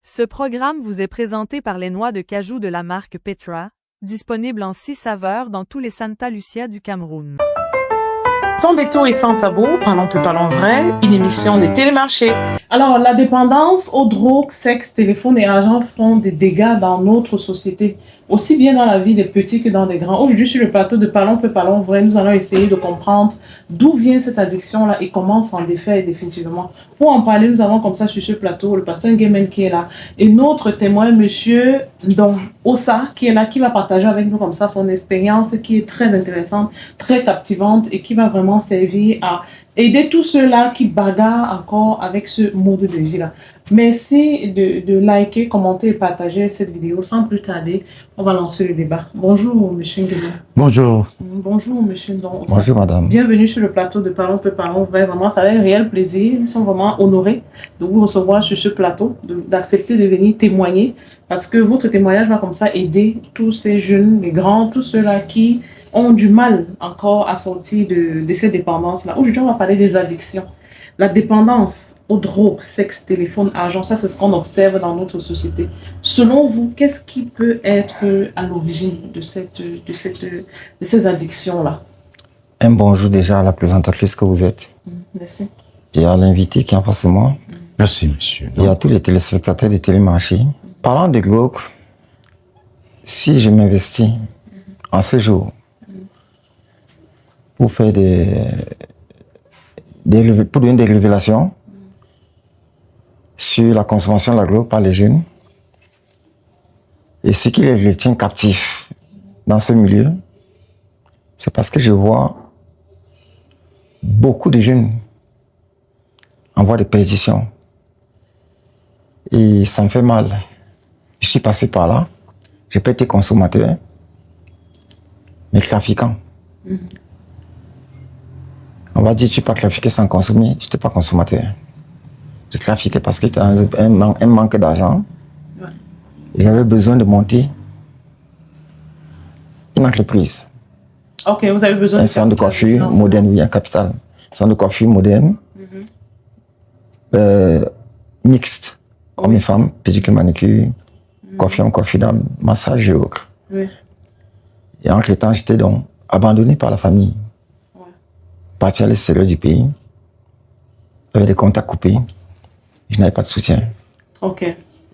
Ce programme vous est présenté par les noix de cajou de la marque Petra, disponible en 6 saveurs dans tous les Santa Lucia du Cameroun. Sans détour et sans tabou, parlons peu, parlons vrai, une émission des télémarchés. Alors, la dépendance aux drogues, sexe, téléphone et argent font des dégâts dans notre société, aussi bien dans la vie des petits que dans des grands. Aujourd'hui, sur le plateau de Parlons peu, parlons vrai, nous allons essayer de comprendre d'où vient cette addiction-là et comment s'en défaire définitivement. Pour en parler, nous avons comme ça sur ce plateau le pasteur Nguemen qui est là et notre témoin, monsieur Don Ossa, qui est là, qui va partager avec nous comme ça son expérience qui est très intéressante, très captivante et qui va vraiment servir à aider tous ceux-là qui bagarrent encore avec ce mode de vie-là. Merci de liker, commenter et partager cette vidéo. Sans plus tarder, on va lancer le débat. Bonjour, monsieur Nguemen. Bonjour. Bonjour, monsieur Don Ossa. Bonjour, madame. Bienvenue sur le plateau de Parlons peu, parlons vrai. Vraiment, ça a un réel plaisir. Nous sommes vraiment honorés de vous recevoir sur ce plateau, d'accepter de venir témoigner parce que votre témoignage va comme ça aider tous ces jeunes, les grands, tous ceux-là qui ont du mal encore à sortir de ces dépendances-là. Aujourd'hui, on va parler des addictions. La dépendance aux drogues, sexe, téléphone, argent, ça c'est ce qu'on observe dans notre société. Selon vous, qu'est-ce qui peut être à l'origine de ces addictions-là? Un bonjour déjà à la présentatrice que vous êtes. Merci. Et à l'invité qui est en face de moi. Merci, monsieur. Et à tous les téléspectateurs des télémarchés. Parlant de drogue, si je m'investis en ce jour pour faire pour donner des révélations sur la consommation de la drogue par les jeunes et ce qui les retient captifs dans ce milieu, c'est parce que je vois beaucoup de jeunes en voie de perdition. Et ça me fait mal. Je suis passé par là. J'ai pas été consommateur, mais trafiquant. On va dire, tu n'es pas trafiqué sans consommer. Je n'étais pas consommateur. J'ai trafiqué parce que tu as un manque d'argent. Ouais. J'avais besoin de monter une entreprise. Ok, vous avez besoin un centre de coiffure moderne, oui, un capital. Un centre de coiffure moderne, mixte. Hommes et femmes, pédicure, manucure, coiffure d'âme, massage et autres. Oui. Et entre temps, j'étais donc abandonné par la famille. Parti à l'extérieur du pays, avec des contacts coupés, je n'avais pas de soutien. Ok.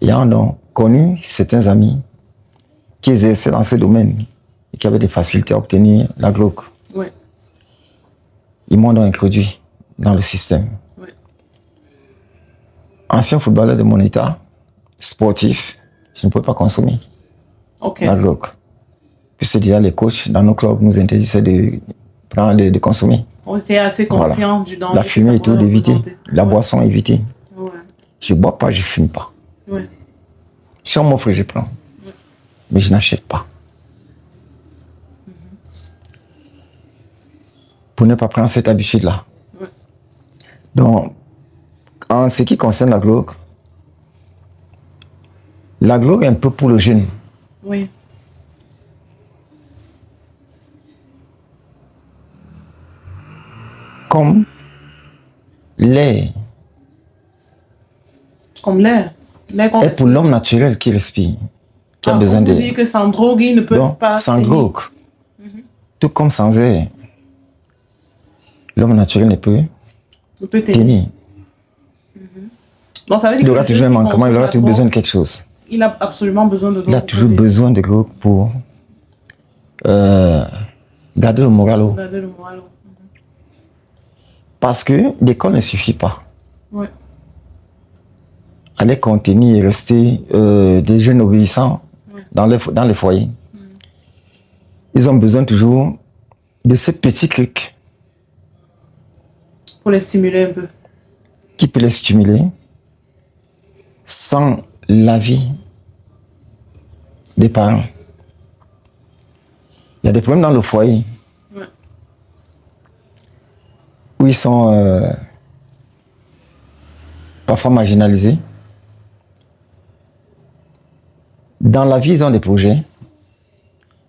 Et on a connu certains amis qui exerçaient dans ce domaine et qui avaient des facilités à obtenir la drogue. Oui. Ils m'ont donc introduit dans le système. Oui. Ancien footballeur de mon état, sportif, je ne pouvais pas consommer la drogue. Puisque déjà les coachs dans nos clubs nous interdisaient de consommer. On était assez conscient du danger. La fumée et tout, d'éviter. La boisson, éviter. Ouais. Je ne bois pas, je ne fume pas. Ouais. Si on m'offre, je prends. Ouais. Mais je n'achète pas. Pour ne pas prendre cette habitude-là. Ouais. Donc, en ce qui concerne la drogue est un peu pour le jeune. Oui. Comme l'air. Comme l'air. Et pour l'homme naturel qui respire, qui a besoin d'air. Vous dites que sans drogue, ils ne peuvent pas. Sans drogue, tout comme sans air, l'homme naturel ne peut tenir. Donc, ça veut dire il aura toujours un manquement, il aura toujours besoin de quelque chose. Il a absolument besoin de drogue. Il a toujours besoin de drogue pour garder le moral haut. Parce que l'école ne suffit pas. Ouais. Aller contenir et rester des jeunes obéissants dans les foyers. Ils ont besoin toujours de ces petits trucs. Pour les stimuler un peu. Qui peut les stimuler sans l'avis des parents. Il y a des problèmes dans le foyer. Où ils sont parfois marginalisés. Dans la vie, ils ont des projets.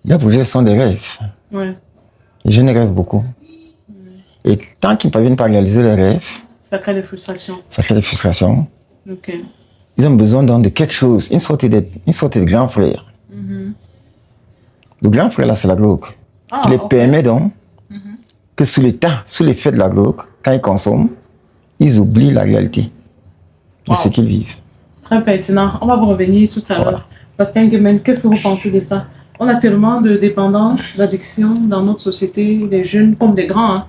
Les projets sont des rêves. Ouais. Les jeunes rêvent beaucoup. Et tant qu'ils ne parviennent pas à réaliser les rêves, ça crée des frustrations. Ça crée des frustrations. Ok. Ils ont besoin donc de quelque chose, une sorte de grand frère. Le grand frère, là, c'est la drogue. Il les permet donc que sous l'effet de la drogue, quand ils consomment, ils oublient la réalité de ce qu'ils vivent. Très pertinent. On va vous revenir tout à l'heure. Bastien Guemen, qu'est-ce que vous pensez de ça? On a tellement de dépendance, d'addiction dans notre société, les jeunes comme des grands. Hein.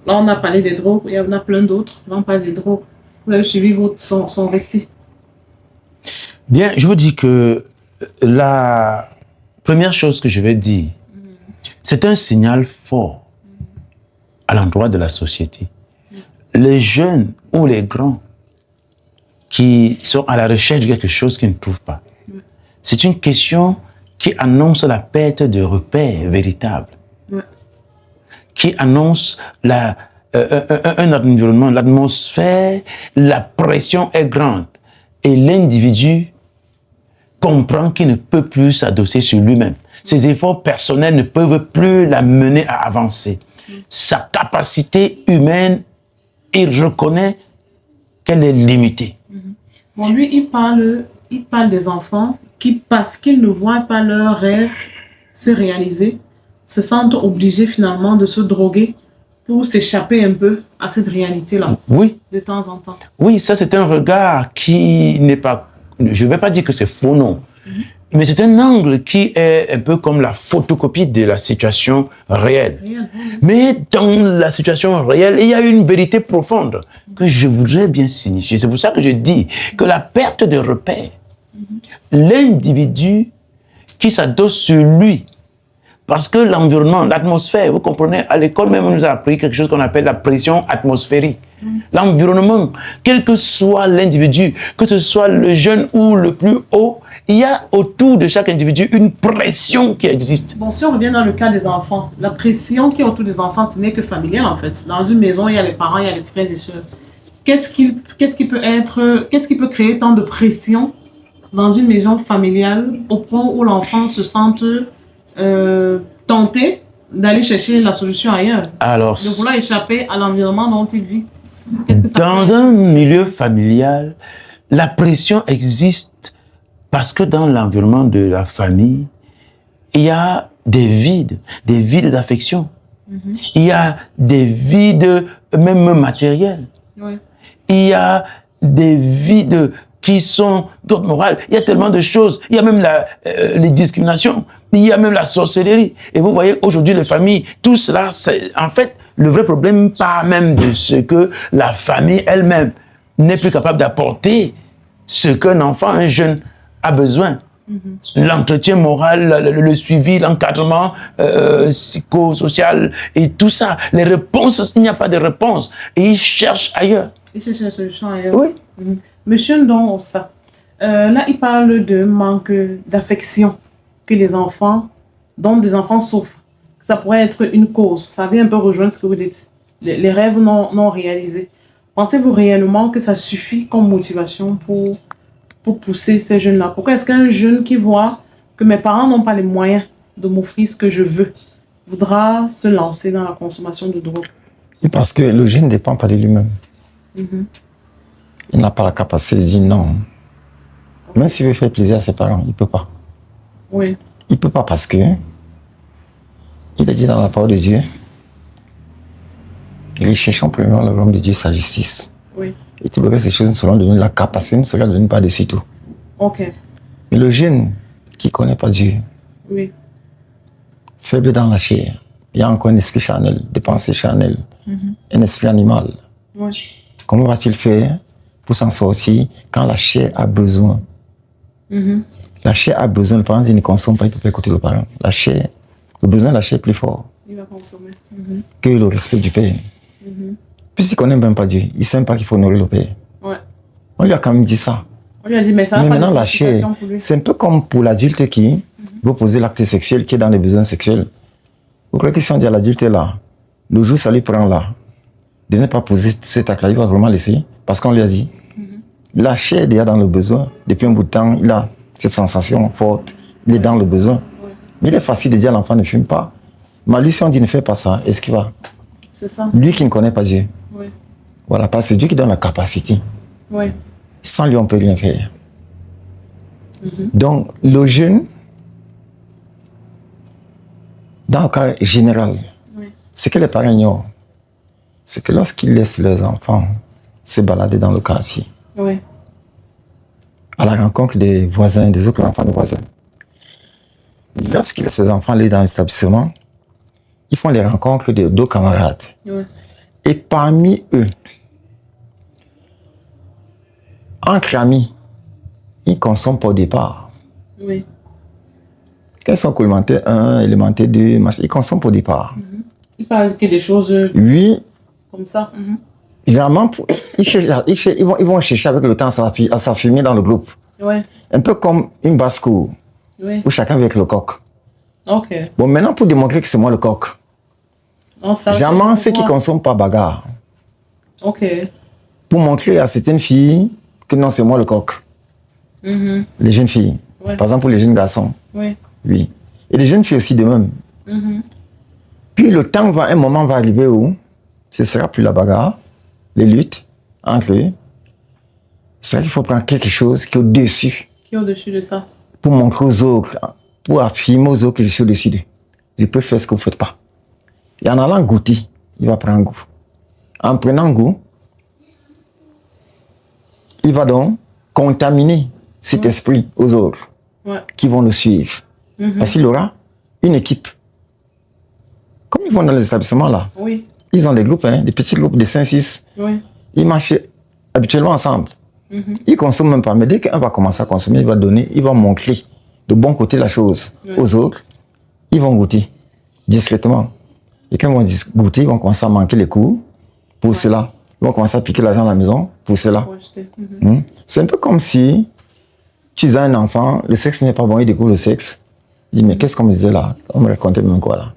Là, on a parlé des drogues, il y en a plein d'autres. Là, on parle des drogues. Vous avez suivi son récit. Bien, je vous dis que la première chose que je vais dire, c'est un signal fort à l'endroit de la société. Les jeunes ou les grands qui sont à la recherche de quelque chose qu'ils ne trouvent pas. C'est une question qui annonce la perte de repères véritables, qui annonce un environnement, l'atmosphère, la pression est grande et l'individu comprend qu'il ne peut plus s'adosser sur lui-même. Ses efforts personnels ne peuvent plus l'amener à avancer. Sa capacité humaine, il reconnaît qu'elle est limitée. Bon, lui, il parle des enfants qui, parce qu'ils ne voient pas leurs rêves se réaliser, se sentent obligés finalement de se droguer pour s'échapper un peu à cette réalité-là. Oui. De temps en temps. Oui, ça c'est un regard qui n'est pas... Je ne vais pas dire que c'est faux, non. Mais c'est un angle qui est un peu comme la photocopie de la situation réelle. Mais dans la situation réelle, il y a une vérité profonde que je voudrais bien signifier. C'est pour ça que je dis que la perte de repères, l'individu qui s'adosse sur lui, parce que l'environnement, l'atmosphère, vous comprenez, à l'école même on nous a appris quelque chose qu'on appelle la pression atmosphérique. L'environnement, quel que soit l'individu, que ce soit le jeune ou le plus haut, il y a autour de chaque individu une pression qui existe. Bon, si on revient dans le cas des enfants, la pression qui est autour des enfants, ce n'est que familiale en fait. Dans une maison, il y a les parents, il y a les frères et sœurs. Qu'est-ce qui peut créer tant de pression dans une maison familiale au point où l'enfant se sente tenté d'aller chercher la solution ailleurs, Alors, de vouloir échapper à l'environnement dont il vit? Dans un milieu familial, la pression existe parce que dans l'environnement de la famille, il y a des vides d'affection. Il y a des vides même matériels. Il y a des vides qui sont d'autres morales. Il y a tellement de choses. Il y a même les discriminations. Il y a même la sorcellerie. Et vous voyez, aujourd'hui, les familles, tout cela, c'est en fait le vrai problème, pas même de ce que la famille elle-même n'est plus capable d'apporter, ce qu'un enfant, un jeune a besoin. L'entretien moral, le suivi, l'encadrement psychosocial et tout ça. Les réponses, il n'y a pas de réponse. Et ils cherchent ailleurs. Ils cherchent la solution ailleurs. Oui. Monsieur Ndon Ossa, là, il parle de manque d'affection que les enfants, dont des enfants souffrent. Ça pourrait être une cause. Ça vient un peu rejoindre ce que vous dites. Les rêves non réalisés. Pensez-vous réellement que ça suffit comme motivation pour pousser ces jeunes-là? Pourquoi est-ce qu'un jeune qui voit que mes parents n'ont pas les moyens de m'offrir ce que je veux, voudra se lancer dans la consommation de drogue? Parce que le jeune ne dépend pas de lui-même. Il n'a pas la capacité de dire non. Même s'il veut faire plaisir à ses parents, il ne peut pas. Oui. Il ne peut pas parce que il a dit dans la parole de Dieu, recherchons premièrement le royaume de Dieu, sa justice. Oui. Et tout le reste des choses nous seront données, la capacité nous sera donnée par-dessus tout. Ok. Mais le jeune qui ne connaît pas Dieu, oui, faible dans la chair, il y a encore un esprit charnel, des pensées charnelles, un esprit animal. oui. Comment va-t-il faire pour s'en sortir quand la chair a besoin? La chair a besoin, le parent dit ne consomme pas, il ne peut pas écouter le parent. La chair, le besoin de la chair est plus fort Il va consommer. que le respect du Père. Puisqu'il ne connaît même pas Dieu, il ne sait même pas qu'il faut honorer le Père. Ouais. On lui a quand même dit ça. On lui a dit, mais ça n'a Mais pas de maintenant, la chair, signification pour lui. c'est un peu comme pour l'adulte qui veut poser l'acte sexuel, qui est dans les besoins sexuels. Vous croyez que si on dit à l'adulte là, le jour ça lui prend là, de ne pas poser cet acte-là, il va vraiment laisser, parce qu'on lui a dit, la chair est déjà dans le besoin, depuis un bout de temps, il a cette sensation forte, il est dans le besoin. Mais il est facile de dire à l'enfant ne fume pas. Mais lui, si on dit ne fais pas ça, est-ce qu'il va? C'est ça. Lui qui ne connaît pas Dieu. Oui. Voilà, parce que c'est Dieu qui donne la capacité. Oui. Sans lui, on ne peut rien faire. Donc, le jeune, dans le cas général, ce que les parents ignorent, c'est que lorsqu'ils laissent leurs enfants se balader dans le quartier, à la rencontre des voisins, des autres enfants de voisins, lorsqu'ils laissent ces enfants aller dans l'établissement, ils font les rencontres de deux camarades. Et parmi eux, entre amis, ils consomment pas au départ. Quand ils sont élémentaire 1, élémentaire 2, ils consomment pas au départ. Ils parlent que des choses Oui. comme ça. Généralement, ils vont chercher avec le temps à s'affirmer dans le groupe. Un peu comme une basse-cour, où chacun vit avec le coq. Bon, maintenant, pour démontrer que c'est moi le coq, généralement, ceux qui ne consomment pas bagarre. Pour montrer à certaines filles que non, c'est moi le coq. Les jeunes filles. Par exemple, pour les jeunes garçons. Oui. Et les jeunes filles aussi de même. Puis le temps va, un moment va arriver où ce sera plus la bagarre, les luttes entre eux. C'est vrai qu'il faut prendre quelque chose qui est au-dessus. Qui est au-dessus de ça. Pour montrer aux autres, pour affirmer aux autres que je suis au-dessus d'eux. Je peux faire ce que vous ne faites pas. Et en allant goûter, il va prendre goût. En prenant goût, il va donc contaminer cet esprit aux autres qui vont le suivre. Parce qu'il aura une équipe. Comme ils vont dans les établissements là, ils ont des groupes, des petits groupes de 5-6. Ils marchent habituellement ensemble. Ils ne consomment même pas. Mais dès qu'un va commencer à consommer, il va donner, il va montrer de bon côté la chose aux autres. Ils vont goûter discrètement. Et quand ils vont goûter, ils vont commencer à manquer les cours pour cela. Ils vont commencer à piquer l'argent à la maison pour cela. C'est un peu comme si tu as un enfant, le sexe n'est pas bon, il découvre le sexe. Il dit, mais qu'est-ce qu'on me disait là? On me racontait même quoi là?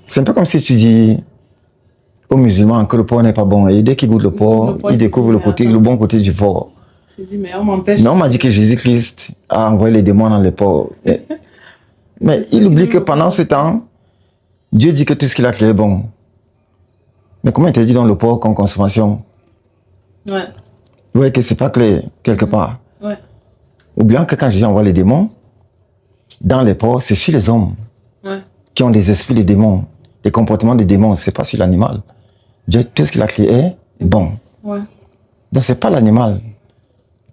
C'est un peu comme si tu dis aux musulmans que le porc n'est pas bon. Et dès qu'il goûte le porc, il découvre le bon côté du porc. Mais on m'empêche. Mais on m'a dit que Jésus-Christ a envoyé les démons dans les porcs. Mais il oublie que pendant ce temps, Dieu dit que tout ce qu'il a créé est bon. Mais comment il te dit dans le porc comme consommation? Oui, que c'est pas clair, quelque part. Ou bien que quand Jésus envoie les démons, dans les porcs, c'est sur les hommes qui ont des esprits de démons, des comportements de démons, c'est pas sur l'animal. Dieu, tout ce qu'il a créé est bon. Donc c'est pas l'animal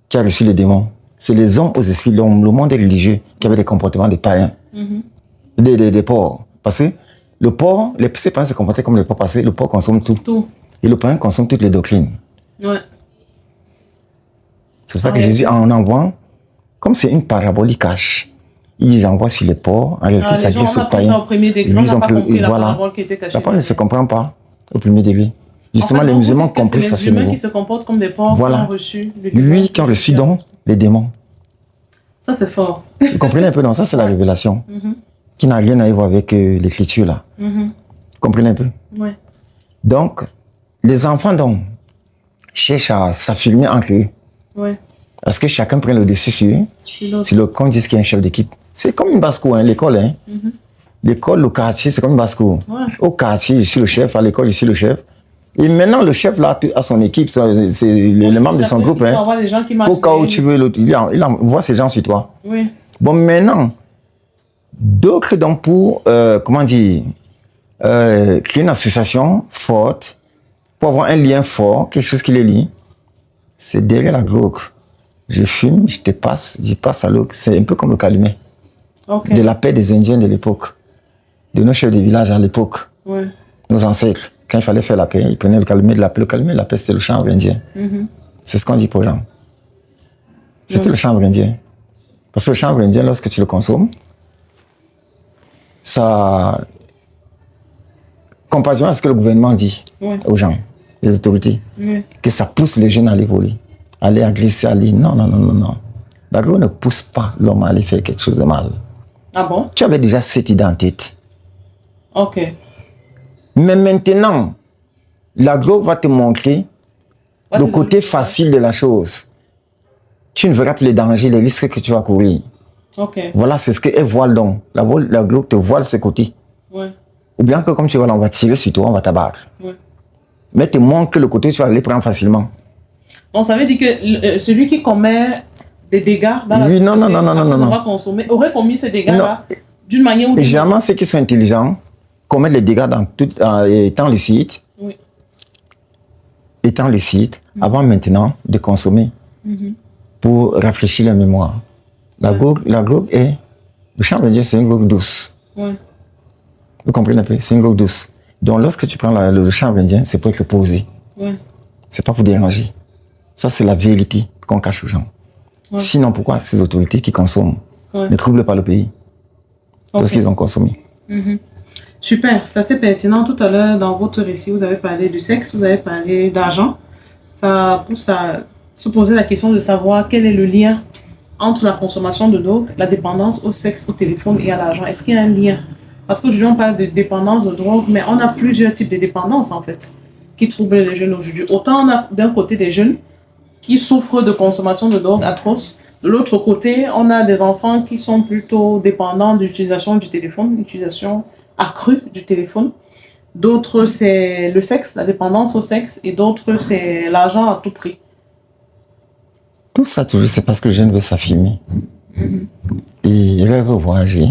qui a reçu les démons, c'est les hommes aux esprits, le monde religieux qui avait des comportements de païens, des porcs. Parce que le porc, ces païens se comportaient comme les porcs parce que le porc consomme tout. Et le païen consomme toutes les doctrines. C'est pour ça que Jésus en envoie, comme c'est une parabole, il cache. Il dit j'envoie sur les porcs, en réalité ça dit sur le païen. Voilà. La parole ne se comprend pas au premier degré. Justement, les musulmans ont compris ça, c'est les humains qui se comportent comme des porcs qui ont reçu qui ont reçu donc les démons. Ça, c'est fort. Vous comprenez un peu, non? Ça, c'est la révélation qui n'a rien à voir avec l'écriture, là. Vous comprenez un peu? Donc, les enfants, donc, cherchent à s'affirmer entre eux. Parce que chacun prend le dessus sur le qu'on dit qu'il y a un chef d'équipe. C'est comme une basse-cour, l'école. L'école, le quartier, c'est comme une basse-cour. Au quartier, je suis le chef, à l'école, je suis le chef. Et maintenant, le chef là, a son équipe, c'est les membres de son groupe. Au cas où tu veux, il envoie ces gens sur toi. Bon, maintenant, d'autres, donc, pour, créer une association forte, pour avoir un lien fort, quelque chose qui les lie, c'est derrière la drogue. Je fume, je passe à l'autre. C'est un peu comme le calumet. De la paix des Indiens de l'époque, de nos chefs de village à l'époque, nos ancêtres. Quand il fallait faire la paix, ils prenaient le calumet de la paix. Le calumet de la paix, c'était le chanvre indien. C'est ce qu'on dit pour les gens. C'était le chanvre indien. Parce que le chanvre indien, lorsque tu le consommes, ça... Comparativement à ce que le gouvernement dit aux gens, les autorités, que ça pousse les jeunes à aller voler, à aller agresser, à aller... Non. La drogue ne pousse pas l'homme à aller faire quelque chose de mal. Ah bon? Tu avais déjà cette idée en tête. Mais maintenant, la drogue va te montrer le côté facile de la chose. Tu ne verras plus les dangers, les risques que tu vas courir. Voilà, c'est ce qu'elle voile donc. La drogue te voile ce côté. Ou bien que comme tu vois, on va tirer sur toi, on va t'abattre. Mais te montre que le côté, tu vas les prendre facilement. Donc, ça veut dire que celui qui commet des dégâts dans la Oui, société, non. va consommer, aurait commis ces dégâts-là d'une manière ou d'une autre. Généralement, ceux qui sont intelligents commettent les dégâts dans tout, étant lucides. Oui. Étant lucide, avant maintenant de consommer pour rafraîchir la mémoire. La drogue est... Le chanvre indien, c'est une drogue douce. Ouais. Vous comprenez un peu? C'est une drogue douce. Donc, lorsque tu prends le chanvre indien, c'est pour te poser. Ouais. C'est pas pour déranger. Ça, c'est la vérité qu'on cache aux gens. Ouais. Sinon, pourquoi ces autorités qui consomment ne troublent pas le pays parce qu'ils ont consommé? Super, c'est assez pertinent. Tout à l'heure, dans votre récit, vous avez parlé du sexe, vous avez parlé d'argent. Ça pousse à se poser la question de savoir quel est le lien entre la consommation de drogue, la dépendance au sexe, au téléphone et à l'argent. Est-ce qu'il y a un lien? Parce qu'aujourd'hui, on parle de dépendance de drogue, mais on a plusieurs types de dépendance, en fait, qui troublent les jeunes aujourd'hui. Autant on a d'un côté des jeunes qui souffrent de consommation de drogue atroce. De l'autre côté, on a des enfants qui sont plutôt dépendants de l'utilisation du téléphone, l'utilisation accrue du téléphone. D'autres, c'est le sexe, la dépendance au sexe, et d'autres, c'est l'argent à tout prix. Tout ça, toujours, c'est parce que le jeune veut s'affirmer. Il rêve de voyager.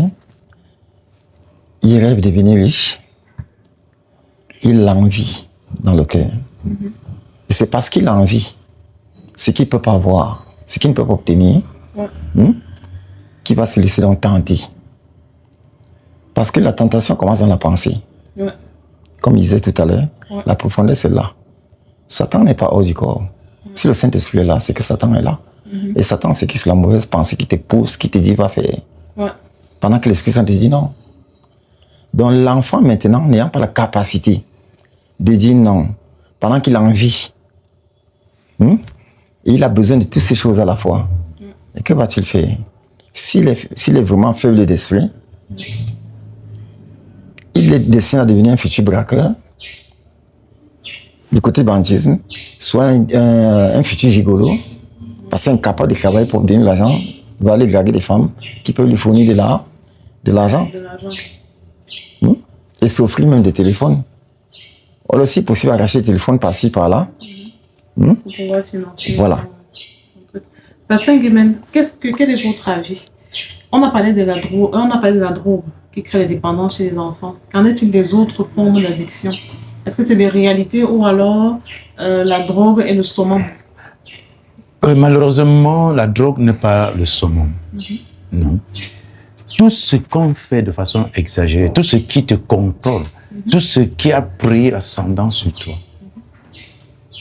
Il rêve de devenir riche. Il l'envie dans le cœur. Et c'est parce qu'il a envie, ce qu'il ne peut pas avoir, ce qu'il ne peut pas obtenir, qu'il va se laisser donc tenter. Parce que la tentation commence dans la pensée. Comme il disait tout à l'heure, la profondeur c'est là. Satan n'est pas hors du corps. Si le Saint-Esprit est là, c'est que Satan est là. Et Satan, c'est la mauvaise pensée qui te pousse, qui te dit va faire. Pendant que l'Esprit Saint te dit non. Donc l'enfant maintenant, n'ayant pas la capacité de dire non, pendant qu'il a envie, il a besoin de toutes ces choses à la fois. Et que va-t-il faire? S'il est vraiment faible d'esprit, il est destiné à devenir un futur braqueur, du côté banditisme, soit un futur gigolo, parce qu'il est incapable de travailler pour obtenir l'argent, il va aller draguer des femmes qui peuvent lui fournir de l'argent. Et s'offrir même des téléphones. Or aussi possible à racheter des téléphones par-ci, par-là. Pour pouvoir financer. Voilà. Pasteur Nguyen, quel est votre avis? On a parlé de la drogue qui crée la dépendance chez les enfants. Qu'en est-il des autres formes d'addiction? Est-ce que c'est des réalités ou alors la drogue est le summum? Malheureusement, la drogue n'est pas le summum. Non. Tout ce qu'on fait de façon exagérée, tout ce qui te contrôle, tout ce qui a pris l'ascendant sur toi,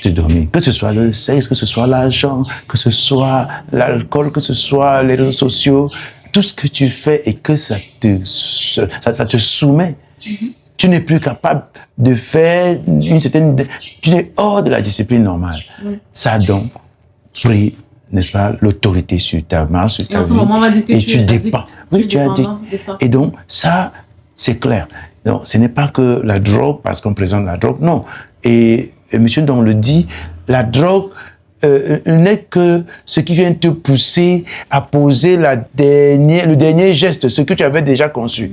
te domine. Que ce soit le sexe, que ce soit l'argent, que ce soit l'alcool, que ce soit les réseaux sociaux, tout ce que tu fais et que ça te soumet. Tu n'es plus capable de faire une certaine... Tu es hors de la discipline normale. Ça a donc pris, n'est-ce pas, l'autorité sur ta main, sur ta vie. Moment, on va dire que et tu dépends. Oui, tu es addict. Et donc, ça, c'est clair. Donc, ce n'est pas que la drogue, parce qu'on présente la drogue, non. Et monsieur Don le dit, la drogue n'est que ce qui vient te pousser à poser le dernier geste, ce que tu avais déjà conçu.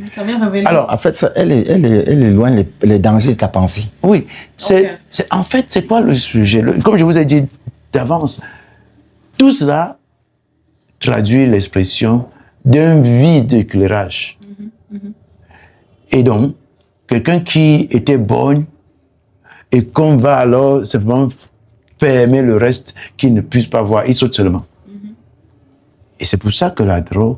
Alors, en fait, elle éloigne les dangers de ta pensée. Oui, en fait, c'est quoi le sujet? Comme je vous ai dit d'avance, tout cela traduit l'expression d'un vide d'éclairage. Et donc, quelqu'un qui était borgne et qu'on va alors simplement fermer le reste qu'il ne puisse pas voir, il saute seulement. Et c'est pour ça que la drogue,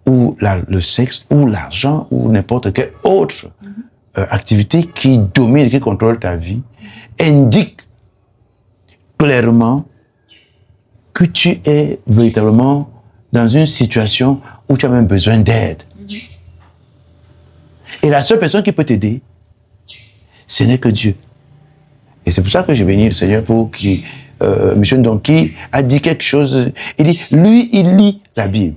ou le sexe, ou l'argent, ou n'importe quelle autre activité qui domine, qui contrôle ta vie, indique clairement que tu es véritablement dans une situation où tu as même besoin d'aide. Et la seule personne qui peut t'aider, ce n'est que Dieu. Et c'est pour ça que j'ai béni le Seigneur pour qui, M. Donki a dit quelque chose. Il dit, lui, il lit la Bible.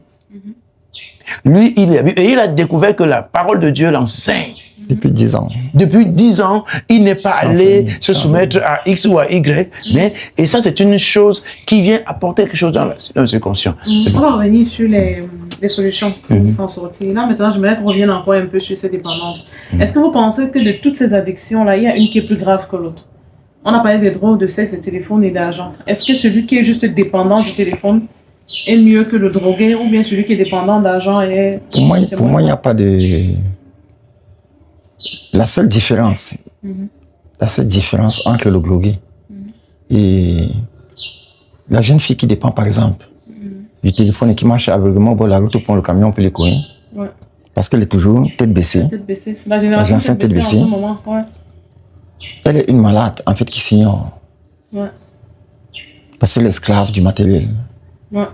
Lui, il lit la Bible. Et il a découvert que la parole de Dieu l'enseigne. Depuis 10 ans. Depuis 10 ans, il n'est pas allé se soumettre à X ou à Y. Et ça, c'est une chose qui vient apporter quelque chose dans le subconscient. On va revenir sur les solutions pour s'en sortir. Là, maintenant, j'aimerais qu'on revienne encore un peu sur ces dépendances. Est-ce que vous pensez que de toutes ces addictions-là, il y a une qui est plus grave que l'autre? On a parlé des drogues, de sexe, de téléphone et d'argent. Est-ce que celui qui est juste dépendant du téléphone est mieux que le drogué ou bien celui qui est dépendant d'argent est... Pour moi, il n'y a pas de... La seule différence, entre le drogué et la jeune fille qui dépend, par exemple, du téléphone et qui marche aveuglément au bord de la route pour le camion pour les courir. Ouais. Parce qu'elle est toujours tête baissée. Tête baissée. C'est la génération tête baissée en ce moment. Ouais. Elle est une malade, en fait, qui s'ignore. Ouais. Parce qu'elle est esclave du matériel. Ouais.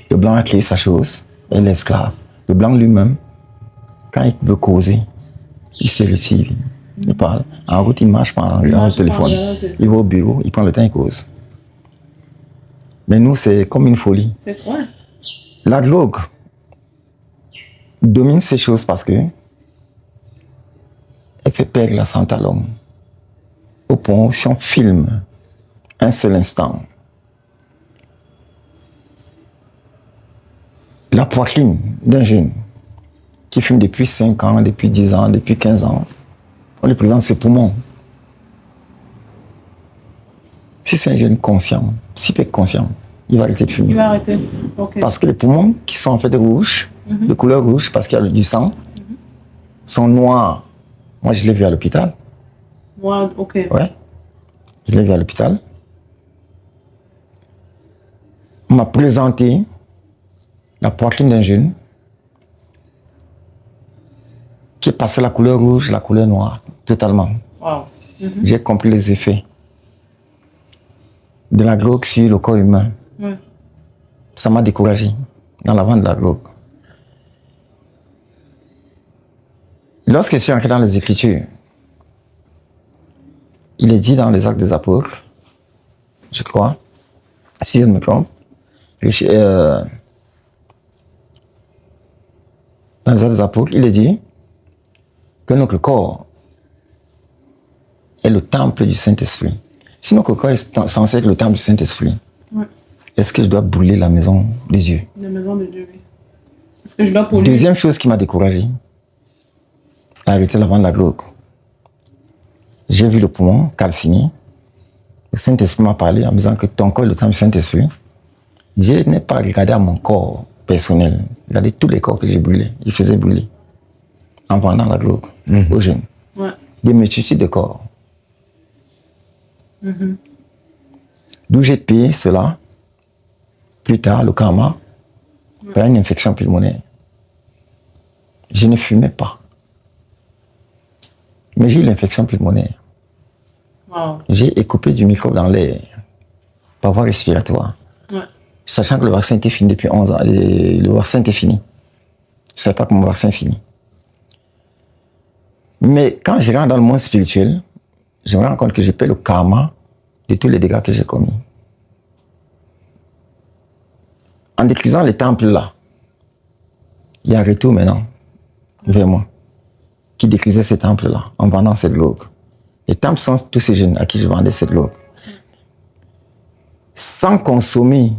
Le blanc a créé sa chose, elle est esclave. Le blanc lui-même, quand il veut causer, il se retire. Il parle. En route, il marche par le téléphone. Il va au bureau, il prend le temps, il cause. Mais nous, c'est comme une folie. C'est vrai. La drogue domine ces choses parce que elle fait perdre la santé à l'homme. Au point où si on filme un seul instant, la poitrine d'un jeune qui fume depuis 5 ans, depuis 10 ans, depuis 15 ans, on lui présente ses poumons. Si c'est un jeune conscient, si peu conscient, il va arrêter de fumer. Il va arrêter. Okay. Parce que les poumons qui sont en fait rouges, de couleur rouge, parce qu'il y a du sang, sont noirs. Moi, je l'ai vu à l'hôpital. Wow, ok. Ouais. Je l'ai vu à l'hôpital. On m'a présenté la poitrine d'un jeune qui est passé la couleur rouge, la couleur noire, totalement. Wow. J'ai compris les effets de la drogue sur le corps humain. Ouais. Ça m'a découragé dans la vente de la drogue. Lorsque je suis entré dans les Écritures, il est dit dans les Actes des Apôtres, je crois, si je ne me trompe, dans les Actes des Apôtres, il est dit que notre corps est le temple du Saint-Esprit. Si notre corps est censé être le temple du Saint-Esprit, ouais. Est-ce que je dois brûler la maison de Dieu? La maison de Dieu, oui. Est-ce que je dois polluer? Deuxième chose qui m'a découragé, arrêter la vente de la drogue. J'ai vu le poumon calciné. Le Saint-Esprit m'a parlé en me disant que ton corps est le temple du Saint-Esprit. Je n'ai pas regardé à mon corps personnel. Regardez tous les corps que j'ai brûlés. Je faisais brûler en vendant la drogue aux jeunes. Ouais. Des multitudes de corps. D'où j'ai payé cela, plus tard, le karma, par une infection pulmonaire. Je ne fumais pas. Mais j'ai eu l'infection pulmonaire. Wow. J'ai écopé du microbe dans l'air, par voie respiratoire. Ouais. Sachant que le vaccin était fini depuis 11 ans. Le vaccin était fini. Je ne savais pas que mon vaccin est fini. Mais quand je rentre dans le monde spirituel, je me rends compte que je paie le karma de tous les dégâts que j'ai commis. En détruisant les temples là, il y a un retour maintenant vers moi qui détruisait ces temples là en vendant cette drogue. Les temples sont tous ces jeunes à qui je vendais cette drogue. Sans consommer,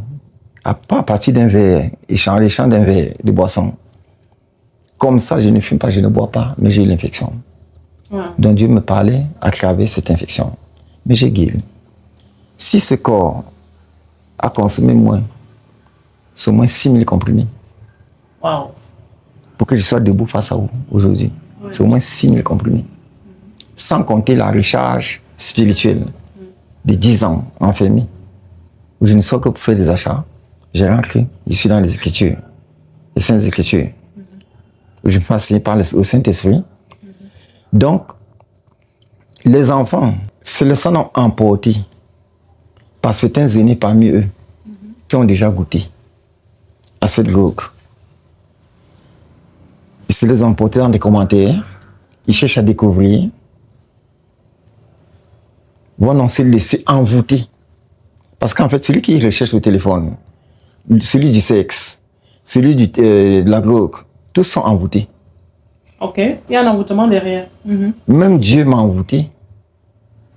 pas à partir d'un verre, l'échange d'un verre de boisson. Comme ça, je ne fume pas, je ne bois pas, mais j'ai eu l'infection. Ouais. Donc Dieu me parlait à travers cette infection. Mais j'ai guéri. Si ce corps a consommé moins, c'est au moins 6000 comprimés. Wow. Pour que je sois debout face à vous aujourd'hui. Ouais. C'est au moins 6000 comprimés. Sans compter la recharge spirituelle de 10 ans enfermé, où je ne sors que pour faire des achats. J'ai rentré, je suis dans les Écritures, les Saintes Écritures, où je me fais enseigner par le Saint-Esprit. Donc, les enfants se laissant emporter par certains aînés parmi eux qui ont déjà goûté à cette drogue. Ils se les emportent dans des commentaires, ils cherchent à découvrir, vont non se laisser envoûter. Parce qu'en fait, celui qui recherche le téléphone, celui du sexe, celui de la drogue, tous sont envoûtés. Ok, il y a un envoûtement derrière. Même Dieu m'a envoûté.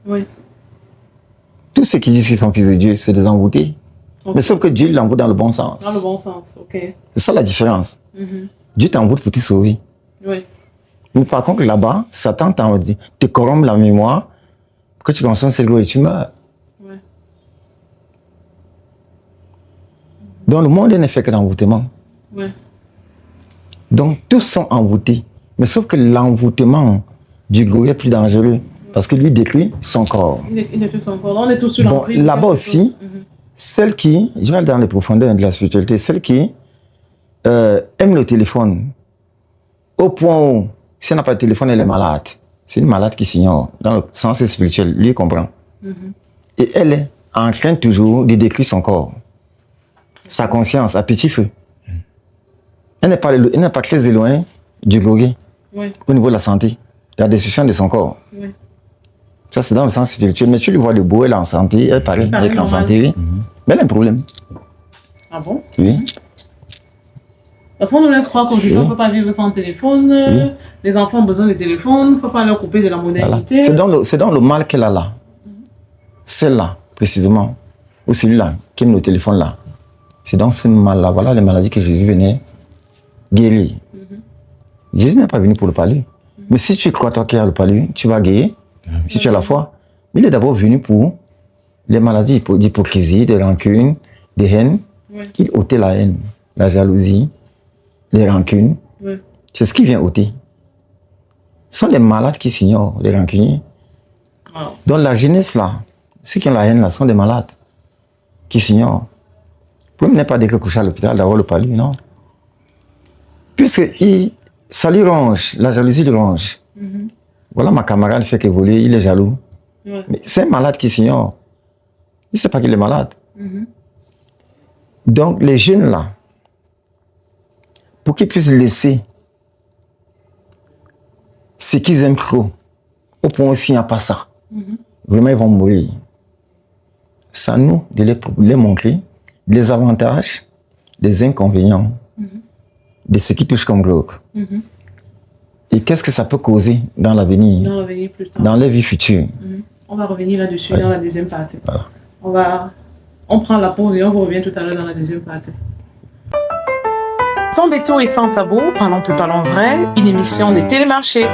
Oui. Tous ceux qui disent qu'ils sont fils de Dieu, c'est des envoûtés. Okay. Mais sauf que Dieu l'envoûte dans le bon sens. Dans le bon sens, ok. C'est ça la différence. Dieu t'envoûte pour te sauver. Oui. Mais par contre, là-bas, Satan te corrompt la mémoire que tu consommes cette drogue et tu meurs. Ouais. Donc le monde n'est fait que d'envoûtement. Ouais. Donc tous sont envoûtés. Mais sauf que l'envoûtement du gorille est plus dangereux parce que lui détruit son corps. Il détruit son corps. On est tous sur Bon, l'emprise. là-bas aussi, celle qui, je vais aller dans les profondeurs de la spiritualité, celle qui aime le téléphone au point où, si elle n'a pas de téléphone, elle est malade. C'est une malade qui s'ignore dans le sens spirituel, lui comprend. Et elle est en train toujours de détruire son corps, sa conscience à petit feu. Elle n'est pas très éloignée du gorille au niveau de la santé, de la destruction de son corps. Ça, c'est dans le sens spirituel. Mais tu lui vois debout, elle est en santé, elle paraît être en santé, oui. Mais elle a un problème. Ah bon? Oui. Parce qu'on nous laisse croire qu'aujourd'hui, on ne peut pas vivre sans téléphone. Les enfants ont besoin de téléphone. Il ne faut pas leur couper de la modernité. Voilà. C'est dans le mal qu'elle a là. Celle-là, précisément. Ou celui-là, qui aime le téléphone là. C'est dans ce mal-là. Voilà les maladies que Jésus venait guérir. Jésus n'est pas venu pour le parler. Mais si tu crois, toi, qu'il y a le palu, tu vas guérir. Si tu as la foi. Mais il est d'abord venu pour les maladies d'hypocrisie, de rancune, de haine. Il ôtait la haine, la jalousie, les rancunes. C'est ce qui vient ôter. Ce sont les malades qui s'ignorent, les rancuniers. Donc la jeunesse là, ceux qui ont la haine là, sont des malades qui s'ignorent. Vous n'êtes pas dès que coucher à l'hôpital d'avoir le palu, non? Puisque ça lui ronge, la jalousie lui ronge. Voilà, ma camarade fait qu'évoluer, il est jaloux. Mais c'est un malade qui s'ignore. Il ne sait pas qu'il est malade. Donc, les jeunes là, pour qu'ils puissent laisser ce qu'ils aiment trop, au point où s'il n'y a pas ça, vraiment ils vont mourir. C'est à nous de les montrer les avantages, les inconvénients de ce qui touche comme drogue. Et qu'est-ce que ça peut causer dans l'avenir, plus tard, dans les vies futures. On va revenir là-dessus dans la deuxième partie. Voilà. On prend la pause et on revient tout à l'heure dans la deuxième partie. Sans détour et sans tabou, parlons plus, parlons vrai, une émission des télémarchés.